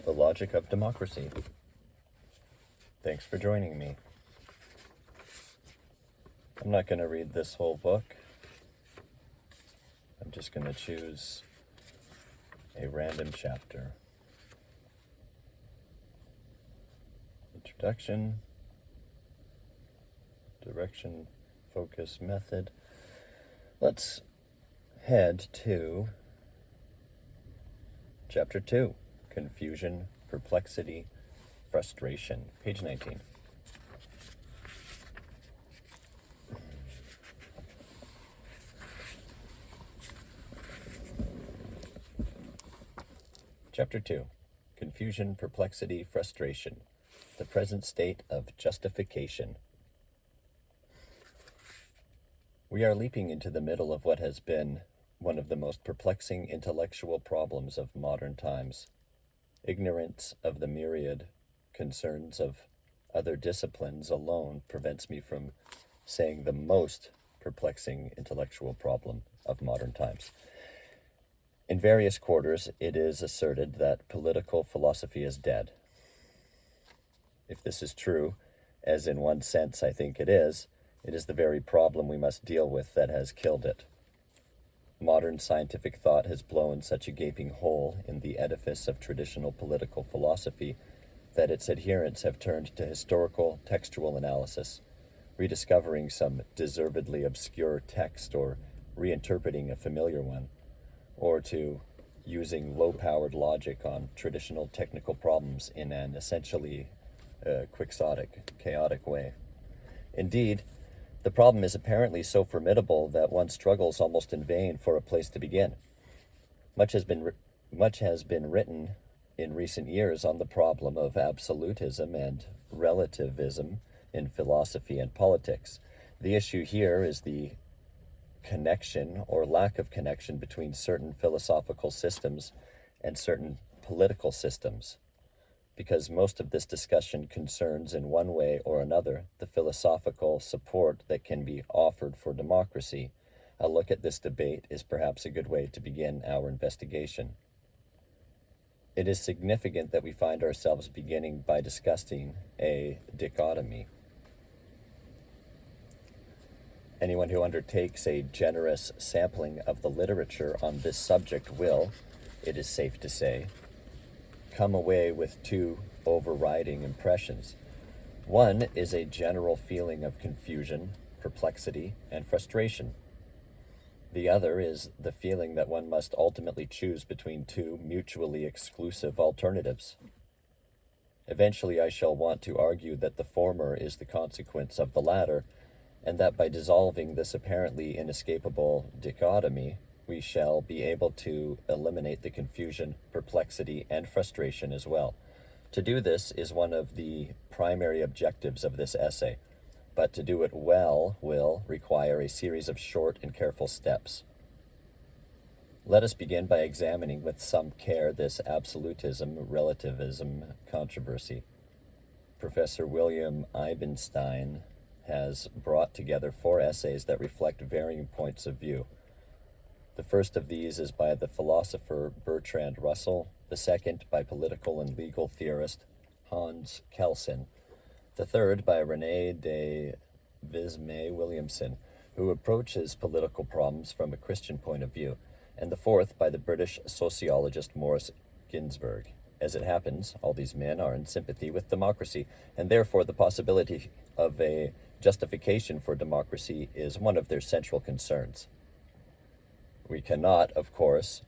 The Logic of Democracy. Thanks for joining me. I'm not going to read this whole book. I'm just going to choose a random chapter. Introduction, direction, focus, method. Let's head to Chapter 2, Confusion, Perplexity, Frustration, page 19. Chapter 2, Confusion, Perplexity, Frustration, the present state of justification. We are leaping into the middle of what has been one of the most perplexing intellectual problems of modern times. Ignorance of the myriad concerns of other disciplines alone prevents me from saying the most perplexing intellectual problem of modern times. In various quarters, it is asserted that political philosophy is dead. If this is true, as in one sense I think it is the very problem we must deal with that has killed it. Modern scientific thought has blown such a gaping hole in the edifice of traditional political philosophy that its adherents have turned to historical textual analysis, rediscovering some deservedly obscure text or reinterpreting a familiar one, or to using low-powered logic on traditional technical problems in an essentially quixotic, chaotic way. Indeed, the problem is apparently so formidable that one struggles almost in vain for a place to begin. Much has been written in recent years on the problem of absolutism and relativism in philosophy and politics. The issue here is the connection or lack of connection between certain philosophical systems and certain political systems, because most of this discussion concerns in one way or another the philosophical support that can be offered for democracy. A look at this debate is perhaps a good way to begin our investigation. It is significant that we find ourselves beginning by discussing a dichotomy. Anyone who undertakes a generous sampling of the literature on this subject will, it is safe to say, come away with two overriding impressions. One is a general feeling of confusion, perplexity, and frustration. The other is the feeling that one must ultimately choose between two mutually exclusive alternatives. Eventually, I shall want to argue that the former is the consequence of the latter, and that by dissolving this apparently inescapable dichotomy, we shall be able to eliminate the confusion, perplexity, and frustration as well. To do this is one of the primary objectives of this essay, but to do it well will require a series of short and careful steps. Let us begin by examining with some care this absolutism-relativism controversy. Professor William Eibenstein has brought together 4 essays that reflect varying points of view. The first of these is by the philosopher Bertrand Russell, the second by political and legal theorist Hans Kelsen, the third by René de Visme-Williamson, who approaches political problems from a Christian point of view, and the fourth by the British sociologist Maurice Ginsburg. As it happens, all these men are in sympathy with democracy, and therefore the possibility of a justification for democracy is one of their central concerns. We cannot, of course,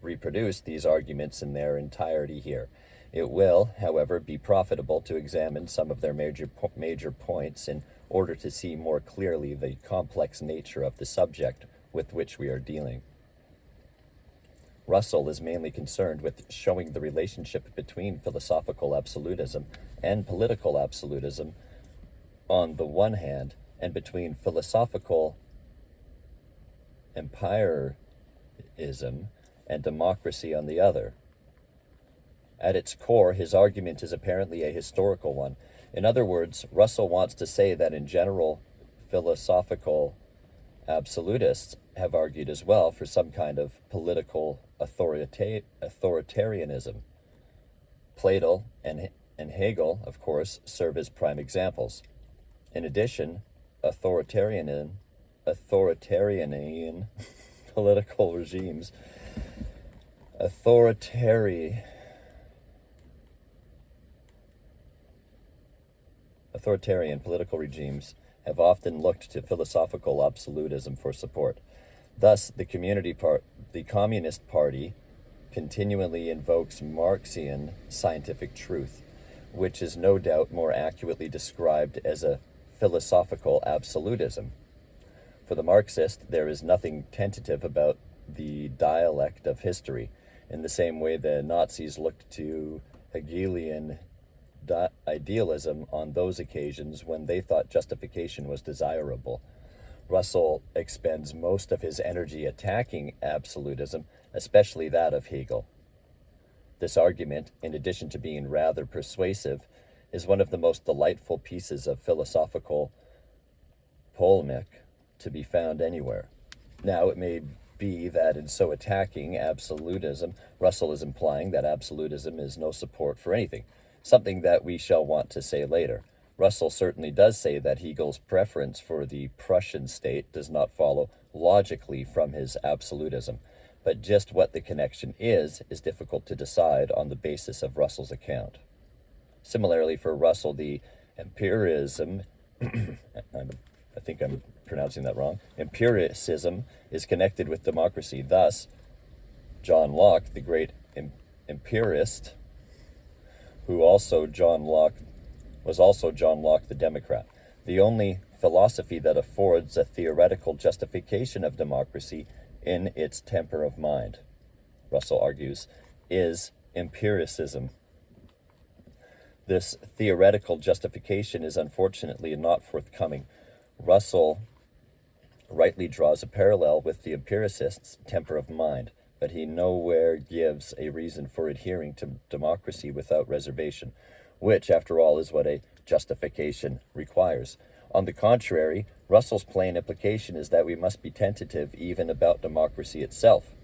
reproduce these arguments in their entirety here. It will, however, be profitable to examine some of their major points in order to see more clearly the complex nature of the subject with which we are dealing. Russell is mainly concerned with showing the relationship between philosophical absolutism and political absolutism on the one hand, and between philosophical empirism and democracy on the other. At its core, his argument is apparently a historical one. In other words, Russell wants to say that in general, philosophical absolutists have argued as well for some kind of political authoritarianism. Plato and Hegel, of course, serve as prime examples. In addition, authoritarian political regimes, authoritarian political regimes have often looked to philosophical absolutism for support. Thus, the Communist Party continually invokes Marxian scientific truth, which is no doubt more accurately described as a philosophical absolutism. For the Marxist, there is nothing tentative about the dialect of history, in the same way the Nazis looked to Hegelian idealism on those occasions when they thought justification was desirable. Russell expends most of his energy attacking absolutism, especially that of Hegel. This argument, in addition to being rather persuasive, is one of the most delightful pieces of philosophical polemic to be found anywhere. Now, it may be that in so attacking absolutism, Russell is implying that absolutism is no support for anything, something that we shall want to say later. Russell certainly does say that Hegel's preference for the Prussian state does not follow logically from his absolutism, but just what the connection is difficult to decide on the basis of Russell's account. Similarly, for Russell, the empiricism, I think I'm pronouncing that wrong, empiricism is connected with democracy. Thus, John Locke, the great empirist, was also John Locke the Democrat. The only philosophy that affords a theoretical justification of democracy in its temper of mind, Russell argues, is empiricism. This theoretical justification is unfortunately not forthcoming. Russell rightly draws a parallel with the empiricist's temper of mind, but he nowhere gives a reason for adhering to democracy without reservation, which, after all, is what a justification requires. On the contrary, Russell's plain implication is that we must be tentative even about democracy itself.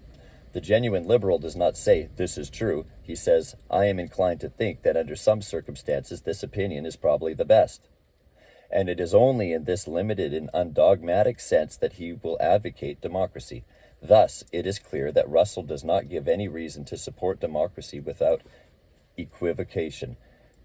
The genuine liberal does not say, "This is true." He says, "I am inclined to think that under some circumstances this opinion is probably the best." And it is only in this limited and undogmatic sense that he will advocate democracy. Thus, it is clear that Russell does not give any reason to support democracy without equivocation.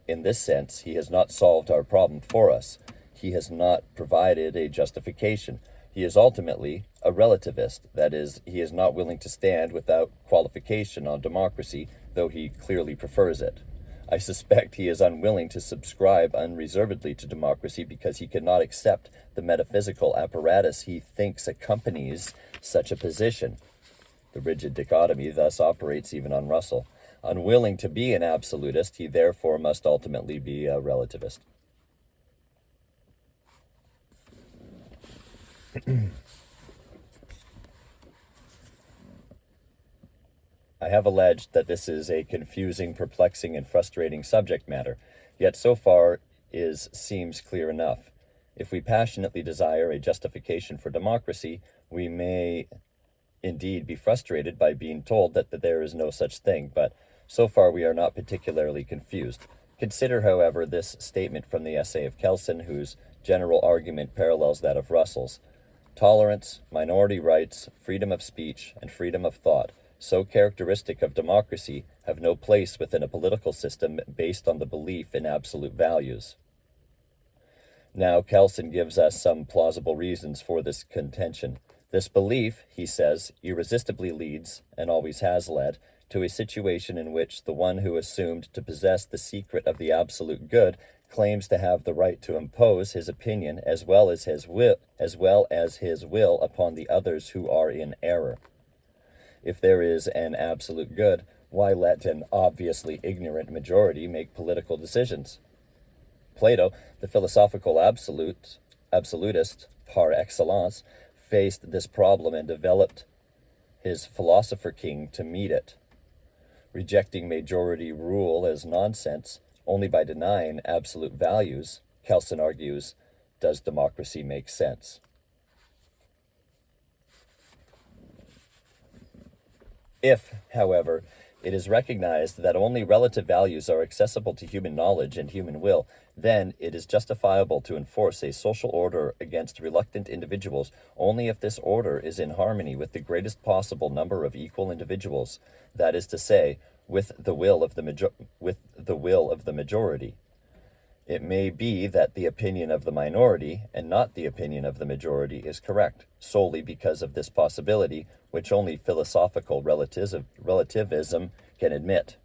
In this sense, he has not solved our problem for us. He has not provided a justification. He is ultimately a relativist. That is, he is not willing to stand without qualification on democracy, though he clearly prefers it. I suspect he is unwilling to subscribe unreservedly to democracy because he cannot accept the metaphysical apparatus he thinks accompanies such a position. The rigid dichotomy thus operates even on Russell. Unwilling to be an absolutist, he therefore must ultimately be a relativist. I have alleged that this is a confusing, perplexing, and frustrating subject matter, yet so far seems clear enough. If we passionately desire a justification for democracy, we may indeed be frustrated by being told that there is no such thing, but so far we are not particularly confused. Consider, however, this statement from the essay of Kelsen, whose general argument parallels that of Russell's. Tolerance, minority rights, freedom of speech, and freedom of thought, so characteristic of democracy, have no place within a political system based on the belief in absolute values. Now, Kelsen gives us some plausible reasons for this contention. This belief, he says, irresistibly leads, and always has led, to a situation in which the one who assumed to possess the secret of the absolute good claims to have the right to impose his opinion as well as his will upon the others who are in error. If there is an absolute good, why let an obviously ignorant majority make political decisions? Plato, the philosophical absolutist par excellence, faced this problem and developed his philosopher king to meet it. Rejecting majority rule as nonsense, only by denying absolute values, Kelsen argues, does democracy make sense. If, however, it is recognized that only relative values are accessible to human knowledge and human will, then it is justifiable to enforce a social order against reluctant individuals only if this order is in harmony with the greatest possible number of equal individuals, that is to say, with the will of the majority. It may be that the opinion of the minority, and not the opinion of the majority, is correct, solely because of this possibility, which only philosophical relativism can admit,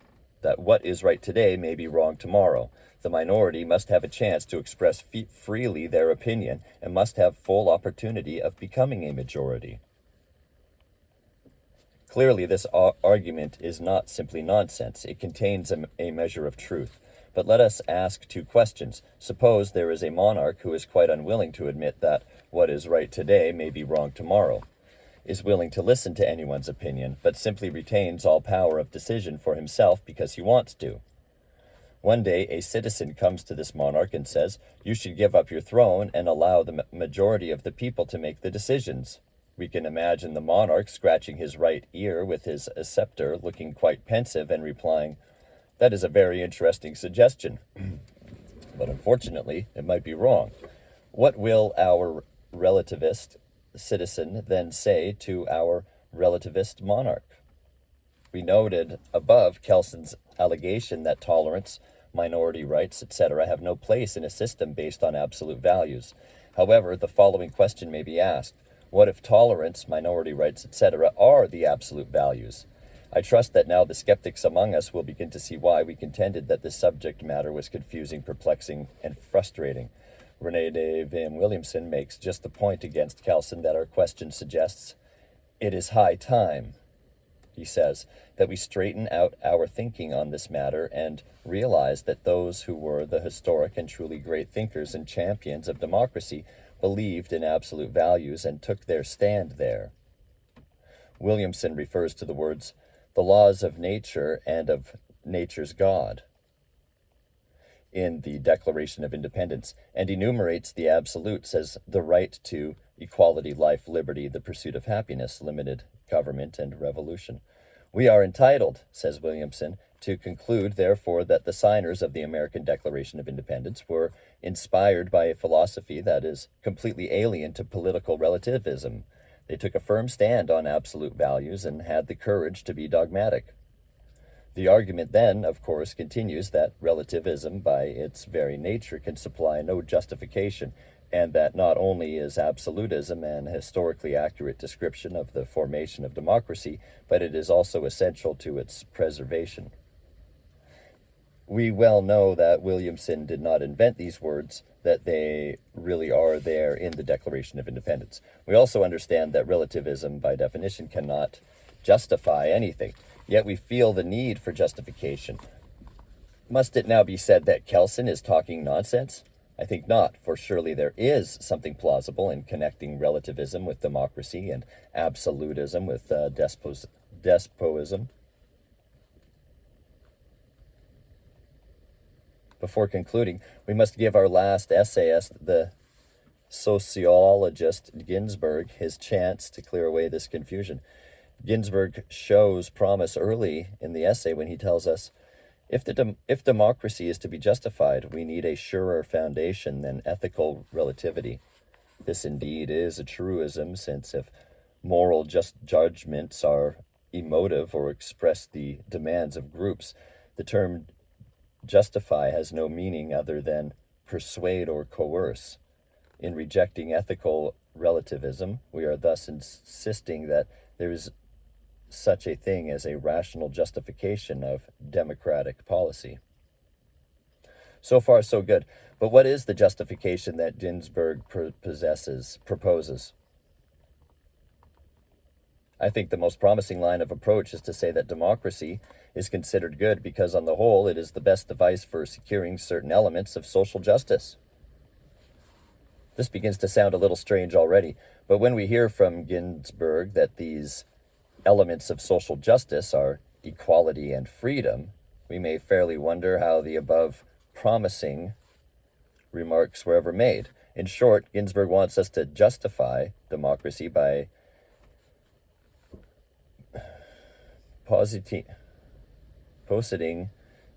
that what is right today may be wrong tomorrow. The minority must have a chance to express freely their opinion, and must have full opportunity of becoming a majority. Clearly, this argument is not simply nonsense. It contains a measure of truth. But let us ask two questions. Suppose there is a monarch who is quite unwilling to admit that what is right today may be wrong tomorrow, is willing to listen to anyone's opinion, but simply retains all power of decision for himself because he wants to. One day, a citizen comes to this monarch and says, "You should give up your throne and allow the majority of the people to make the decisions." We can imagine the monarch scratching his right ear with his scepter, looking quite pensive and replying, "That is a very interesting suggestion, but unfortunately, it might be wrong." What will our relativist citizen then say to our relativist monarch? We noted above Kelson's allegation that tolerance, minority rights, etc. have no place in a system based on absolute values. However, the following question may be asked. What if tolerance, minority rights, etc. are the absolute values? I trust that now the skeptics among us will begin to see why we contended that this subject matter was confusing, perplexing, and frustrating. Rene de Van Williamson makes just the point against Kelson that our question suggests. It is high time, he says, that we straighten out our thinking on this matter and realize that those who were the historic and truly great thinkers and champions of democracy believed in absolute values and took their stand there. Williamson refers to the words, "the laws of nature and of nature's God," in the Declaration of Independence, and enumerates the absolutes as the right to equality, life, liberty, the pursuit of happiness, limited government, and revolution. We are entitled, says Williamson, to conclude, therefore, that the signers of the American Declaration of Independence were inspired by a philosophy that is completely alien to political relativism. They took a firm stand on absolute values and had the courage to be dogmatic. The argument then, of course, continues that relativism by its very nature can supply no justification, and that not only is absolutism an historically accurate description of the formation of democracy, but it is also essential to its preservation. We well know that Williamson did not invent these words, that they really are there in the Declaration of Independence. We also understand that relativism, by definition, cannot justify anything, yet we feel the need for justification. Must it now be said that Kelson is talking nonsense? I think not, for surely there is something plausible in connecting relativism with democracy and absolutism with despotism. Before concluding, we must give our last essayist, the sociologist Ginsburg, his chance to clear away this confusion. Ginsburg shows promise early in the essay when he tells us, if democracy is to be justified, we need a surer foundation than ethical relativity. This indeed is a truism, since if moral judgments are emotive or express the demands of groups, the term justify has no meaning other than persuade or coerce. In rejecting ethical relativism, we are thus insisting that there is such a thing as a rational justification of democratic policy. So far, so good. But what is the justification that Ginsburg proposes? I think the most promising line of approach is to say that democracy is considered good because, on the whole, it is the best device for securing certain elements of social justice. This begins to sound a little strange already, but when we hear from Ginsburg that these elements of social justice are equality and freedom, we may fairly wonder how the above promising remarks were ever made. In short, Ginsburg wants us to justify democracy by positing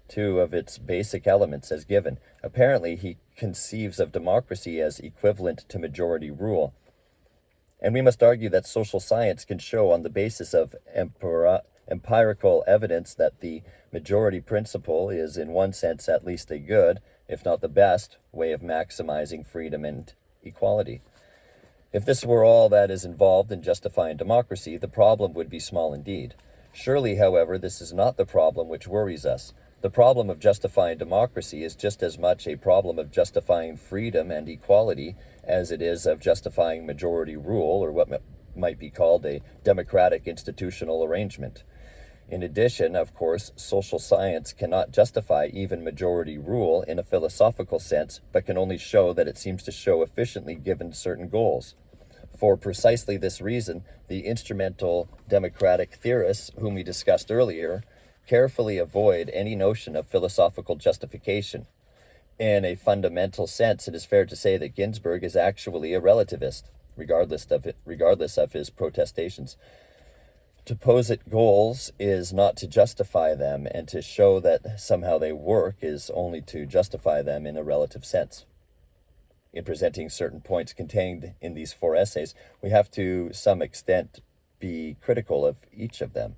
two of its basic elements as given. Apparently, he conceives of democracy as equivalent to majority rule. And we must argue that social science can show on the basis of empirical evidence that the majority principle is in one sense at least a good, if not the best, way of maximizing freedom and equality. If this were all that is involved in justifying democracy, the problem would be small indeed. Surely, however, this is not the problem which worries us. The problem of justifying democracy is just as much a problem of justifying freedom and equality as it is of justifying majority rule, or what might be called a democratic institutional arrangement. In addition, of course, social science cannot justify even majority rule in a philosophical sense, but can only show that it seems to show efficiently given certain goals. For precisely this reason, the instrumental democratic theorists whom we discussed earlier carefully avoid any notion of philosophical justification. In a fundamental sense, it is fair to say that Ginsburg is actually a relativist, regardless of his protestations. To posit goals is not to justify them, and to show that somehow they work is only to justify them in a relative sense. In presenting certain points contained in these 4 essays, we have to some extent be critical of each of them.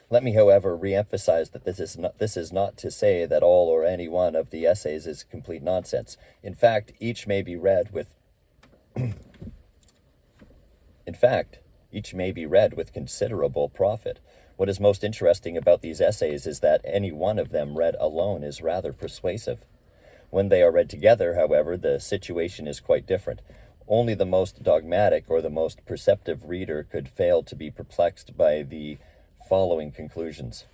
Let me, however, re-emphasize that this is not to say that all or any one of the essays is complete nonsense. In fact, each may be read with considerable profit. What is most interesting about these essays is that any one of them read alone is rather persuasive. When they are read together, however, the situation is quite different. Only the most dogmatic or the most perceptive reader could fail to be perplexed by the following conclusions.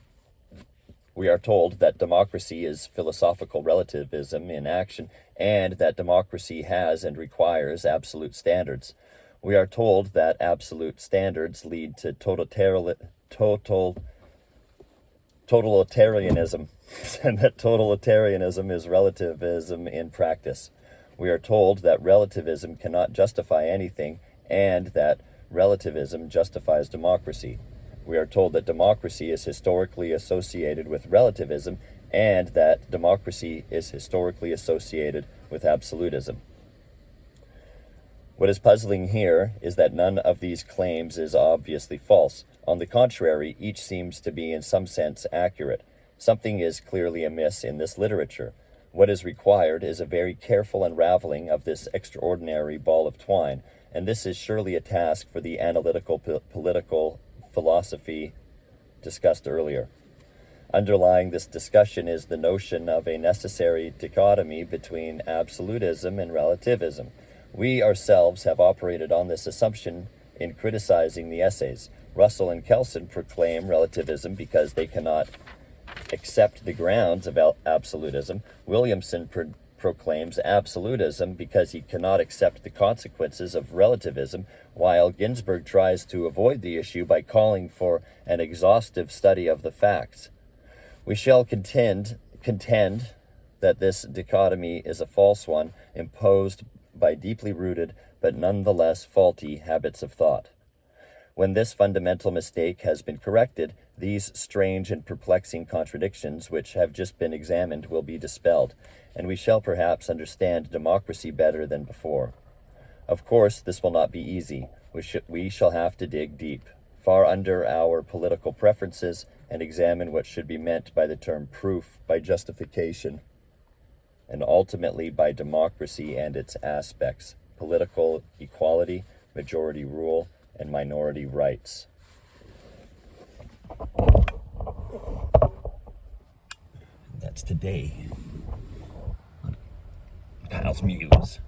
We are told that democracy is philosophical relativism in action, and that democracy has and requires absolute standards. We are told that absolute standards lead to totalitarianism, and that totalitarianism is relativism in practice. We are told that relativism cannot justify anything, and that relativism justifies democracy. We are told that democracy is historically associated with relativism, and that democracy is historically associated with absolutism. What is puzzling here is that none of these claims is obviously false. On the contrary, each seems to be in some sense accurate. Something is clearly amiss in this literature. What is required is a very careful unraveling of this extraordinary ball of twine, and this is surely a task for the analytical political philosophy discussed earlier. Underlying this discussion is the notion of a necessary dichotomy between absolutism and relativism. We ourselves have operated on this assumption in criticizing the essays. Russell and Kelson proclaim relativism because they cannot accept the grounds of absolutism. Williamson proclaims absolutism because he cannot accept the consequences of relativism, while Ginsburg tries to avoid the issue by calling for an exhaustive study of the facts. We shall contend that this dichotomy is a false one, imposed by deeply rooted but nonetheless faulty habits of thought. When this fundamental mistake has been corrected, these strange and perplexing contradictions which have just been examined will be dispelled, and we shall perhaps understand democracy better than before. Of course, this will not be easy. We shall have to dig deep, far under our political preferences, and examine what should be meant by the term proof, by justification, and ultimately by democracy and its aspects: political equality, majority rule, and minority rights. That's today on Kyle's Muse.